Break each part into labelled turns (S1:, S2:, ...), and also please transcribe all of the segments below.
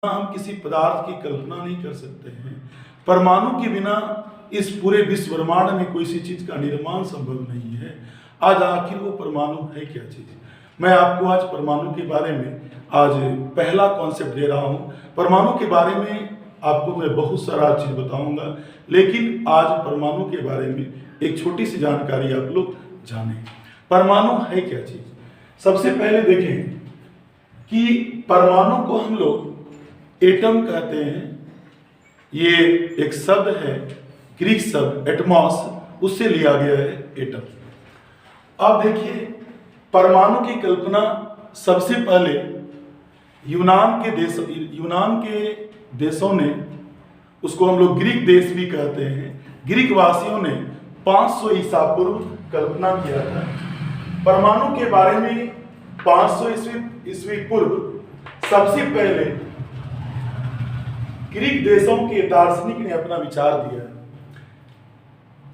S1: हम किसी पदार्थ की कल्पना नहीं कर सकते हैं। परमाणु के बिना इस पूरे विश्व ब्रह्मांड में कोई सी चीज का निर्माण संभव नहीं है। आज आखिर वो परमाणु है क्या चीज? मैं आपको आज परमाणु के बारे में आज पहला कॉन्सेप्ट दे रहा हूँ। परमाणु के बारे में आपको मैं बहुत सारा चीज बताऊंगा, लेकिन आज परमाणु के बारे में एक छोटी सी जानकारी आप लोग जाने। परमाणु है क्या चीज? सबसे पहले देखें कि परमाणु को हम लोग एटम कहते हैं। ये एक शब्द है, ग्रीक शब्द एटमॉस, उससे लिया गया है एटम। अब देखिए, परमाणु की कल्पना सबसे पहले यूनान के देशों ने, उसको हम लोग ग्रीक देश भी कहते हैं, ग्रीक वासियों ने 500 ईसा पूर्व कल्पना किया था। परमाणु के बारे में 500 ईस्वी पूर्व सबसे पहले ग्रीक देशों के दार्शनिक ने अपना विचार दिया।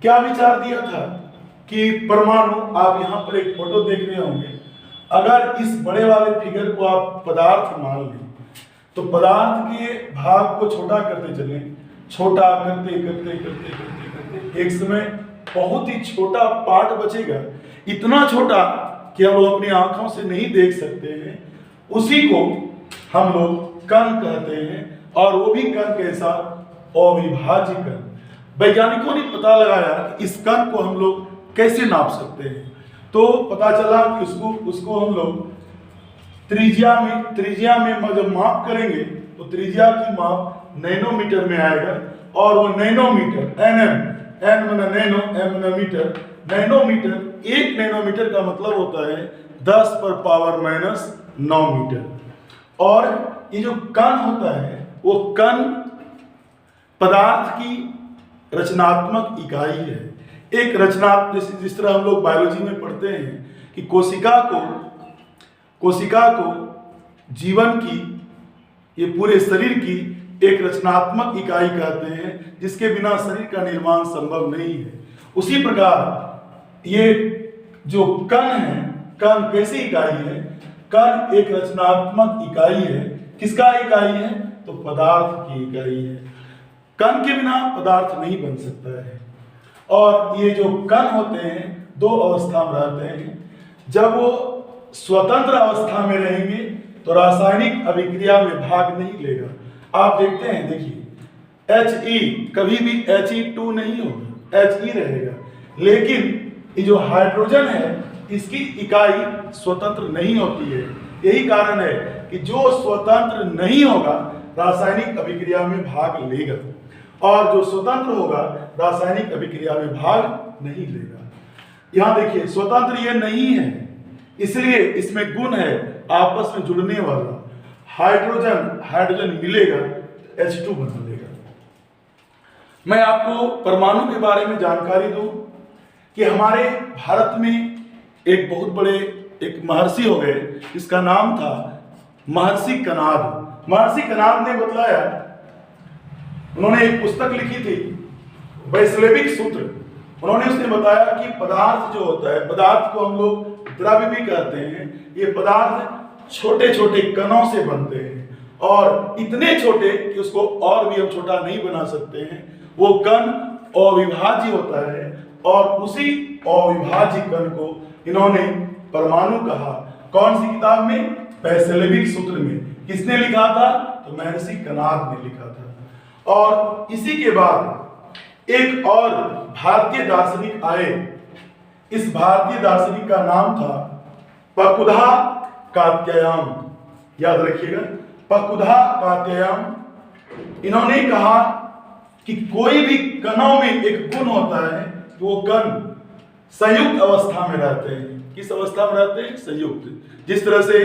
S1: क्या विचार दिया था कि परमाणु, आप यहां पर एक फोटो देख रहे होंगे, अगर इस बड़े वाले फिगर को आप पदार्थ मान लें तो पदार्थ के भाग को छोटा करते चलें, छोटा करते करते करते करते करते एक समय बहुत ही छोटा पार्ट बचेगा, इतना छोटा कि हम लोग अपनी आंखों से नहीं देख सकते हैं। उसी को हम लोग कण कहते हैं, और वो भी कण कैसा? अविभाज्य कण। वैज्ञानिकों ने पता लगाया कि इस कण को हम लोग कैसे नाप सकते हैं, तो पता चला कि उसको हम लोग त्रिज्या में जब माप करेंगे तो त्रिज्या की माप नैनोमीटर में आएगा, और वो नैनोमीटर एन माना नैनो, एम माना मीटर, नैनोमीटर, 1 नैनोमीटर का मतलब होता है 10⁻⁹ मीटर। और ये जो कण होता है वो कण पदार्थ की रचनात्मक इकाई है। एक रचनात्मक, जिस तरह हम लोग बायोलॉजी में पढ़ते हैं कि कोशिका को जीवन की, ये पूरे शरीर की एक रचनात्मक इकाई कहते हैं, जिसके बिना शरीर का निर्माण संभव नहीं है। उसी प्रकार ये जो कण है, कण कैसी इकाई है? कण एक रचनात्मक इकाई है। किसका इकाई है? तो पदार्थ की इकाई है। कण के बिना पदार्थ नहीं बन सकता है। और ये जो कण होते हैं 2 अवस्था में रहते हैं। जब वो स्वतंत्र अवस्था में रहेंगे तो रासायनिक अभिक्रिया में भाग नहीं लेगा। आप देखते हैं, देखिए He कभी भी He2 नहीं होगा, He रहेगा। लेकिन ये जो हाइड्रोजन है, इसकी इकाई स्वतंत्र नहीं होती है। यही कारण है कि जो स्वतंत्र नहीं होगा रासायनिक अभिक्रिया में भाग लेगा, और जो स्वतंत्र होगा रासायनिक अभिक्रिया में भाग नहीं लेगा। यहां देखिए, स्वतंत्र ये नहीं है, इसलिए इसमें गुण है आपस में जुड़ने वाला। हाइड्रोजन मिलेगा, H2 बना लेगा। मैं आपको परमाणु के बारे में जानकारी दूं कि हमारे भारत में एक बहुत बड़े एक महर्षि हो गए, इसका नाम था महर्षि कणाद। महर्षि कणाद ने बतलाया, उन्होंने एक पुस्तक लिखी थी वैश्लेषिक सूत्र। उन्होंने उसने बताया कि पदार्थ जो होता है, पदार्थ को हम लोग द्रव्य भी कहते हैं, ये पदार्थ छोटे छोटे कणों से बनते हैं, और इतने छोटे कि उसको और भी हम छोटा नहीं बना सकते हैं। वो कण अविभाज्य होता है, और उसी अविभाज्य कण को इन्होंने परमाणु कहा। कौन सी किताब में? वैश्लेषिक सूत्र में। किसने लिखा था? तो महर्षि कणाद ने लिखा था। और इसी के बाद एक और भारतीय दार्शनिक आए। इस भारतीय दार्शनिक का नाम था पकुधा कात्यायन। याद रखिएगा, पकुधा कात्यायन। इन्होंने कहा कि कोई भी कणों में एक गुण होता है, वो कण संयुक्त अवस्था में रहते हैं। किस अवस्था में रहते हैं? संयुक्त। जिस तरह से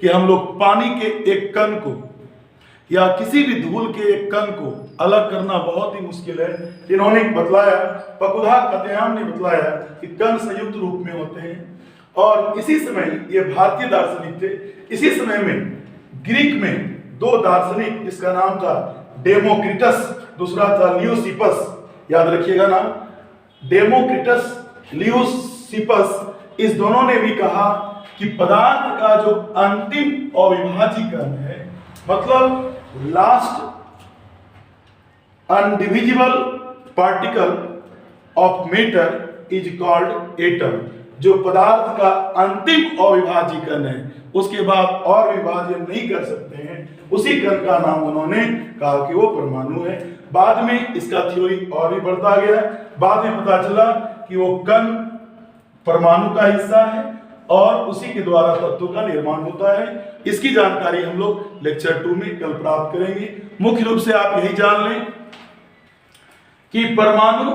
S1: कि हम लोग पानी के एक कण को या किसी भी धूल के एक कण को अलग करना बहुत ही मुश्किल है। इन्होंने बतलाया, पकुधा कात्यायन ने बतलाया कि कण संयुक्त रूप में होते हैं। और इसी समय ये भारतीय दार्शनिक थे। इसी समय में ग्रीक में 2 दार्शनिक, जिसका नाम था डेमोक्रिटस, दूसरा था ल्यूसिपस। याद रखिएगा नाम, डेमोक्रिटस, ल्यूसिपस। इस दोनों ने भी कहा कि पदार्थ का जो अंतिम अविभाज्य कण है, मतलब last undivisible particle of matter is called atom. जो पदार्थ का अंतिम अविभाज्य कण है, उसके बाद और विभाजन नहीं कर सकते हैं, उसी कण का नाम उन्होंने कहा कि वो परमाणु है। बाद में इसका थ्योरी और भी बढ़ता गया। बाद में पता चला कि वो कण परमाणु का हिस्सा है और उसी के द्वारा तत्वों का निर्माण होता है। इसकी जानकारी हम लोग लेक्चर 2 में कल प्राप्त करेंगे। मुख्य रूप से आप यही जान लें कि परमाणु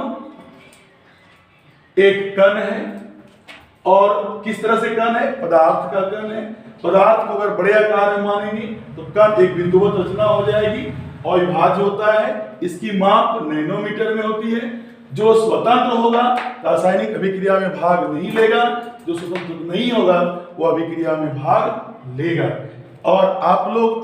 S1: एक कण है, और किस तरह से कण है? पदार्थ का कण है। पदार्थ को अगर बड़े आकार में मानेंगे तो कण एक बिंदुवत रचना हो जाएगी और विभाज्य होता है। इसकी माप नैनोमीटर में होती है। जो स्वतंत्र होगा रासायनिक अभिक्रिया में भाग नहीं लेगा, जो स्वतंत्र नहीं होगा वो अभिक्रिया में भाग लेगा। और आप लोग